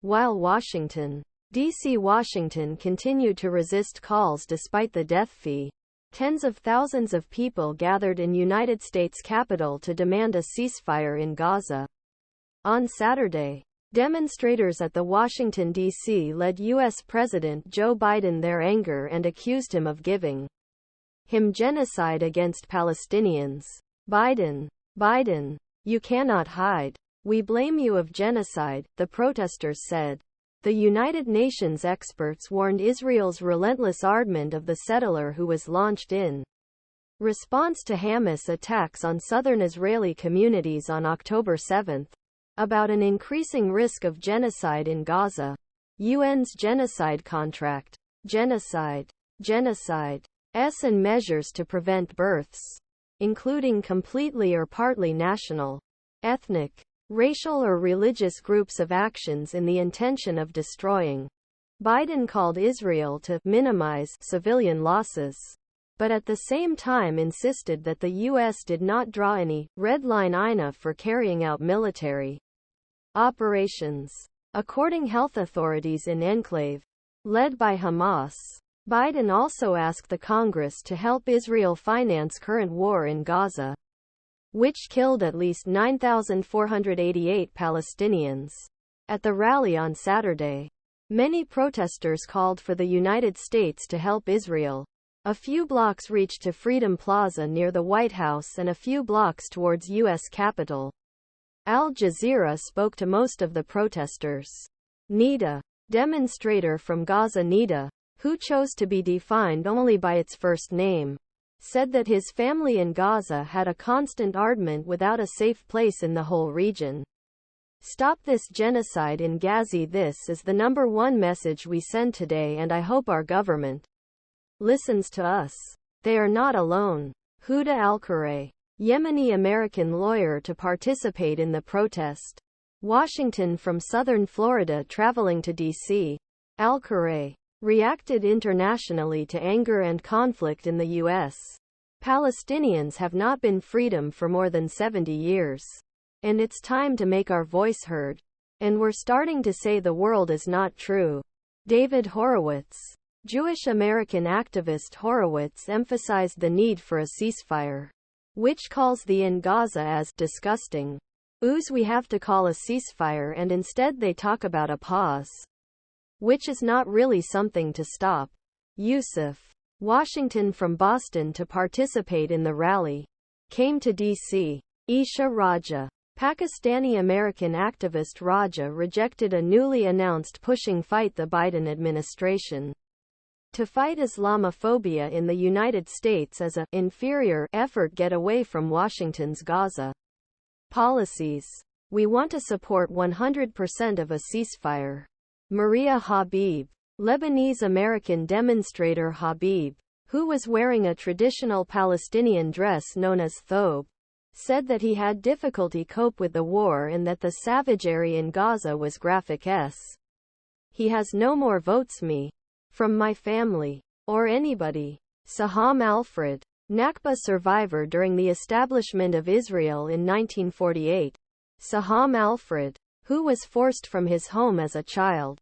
While Washington, D.C. Washington continued to resist calls despite the death fee. Tens of thousands of people gathered in United States Capitol to demand a ceasefire in Gaza. On Saturday, demonstrators at the Washington, D.C. led U.S. President Joe Biden their anger and accused him of giving him genocide against Palestinians. Biden, you cannot hide. We blame you of genocide, the protesters said. The United Nations experts warned Israel's relentless ardment of the settler who was launched in response to Hamas attacks on southern Israeli communities on October 7, about an increasing risk of genocide in Gaza. UN's genocide contract. Genocide and measures to prevent births, including completely or partly national, ethnic, racial or religious groups of actions in the intention of destroying. Biden called Israel to minimize civilian losses, but at the same time insisted that the U.S. did not draw any red line for carrying out military operations. According health authorities in Enclave, led by Hamas, Biden also asked the Congress to help Israel finance current war in Gaza, which killed at least 9,488 Palestinians. At the rally on Saturday, many protesters called for the United States to help Israel. A few blocks reached to Freedom Plaza near the White House and a few blocks towards U.S. Capitol. Al Jazeera spoke to most of the protesters. Nidaa, demonstrator from Gaza Nidaa, who chose to be defined only by its first name, said that his family in Gaza had a constant ardment without a safe place in the whole region. Stop this genocide in Gazze. This is the number one message we send today, and I hope our government listens to us. They are not alone. Huda Alkuraey, Yemeni-American lawyer to participate in the protest. Washington from southern Florida traveling to D.C. Alkuray reacted internationally to anger and conflict in the U.S. Palestinians have not been freedom for more than 70 years. And it's time to make our voice heard. And we're starting to say the world is not true. David Horowitz, Jewish American activist Horowitz emphasized the need for a ceasefire, which calls the in Gaza as disgusting. We have to call a ceasefire, and instead they talk about a pause, which is not really something to stop. Yusuf, Washington from Boston to participate in the rally, came to D.C. Eisha Raja, Pakistani American activist Raja rejected a newly announced pushing fight the Biden administration to fight Islamophobia in the United States as a inferior effort get away from Washington's Gaza policies. We want to support 100% of a ceasefire. Maria Habib, Lebanese-American demonstrator Habib, who was wearing a traditional Palestinian dress known as Thobe, said that he had difficulty cope with the war and that the savagery in Gaza was graphic. He has no more votes me from my family or anybody. Siham Alfred, Nakba survivor during the establishment of Israel in 1948. Siham Alfred, who was forced from his home as a child.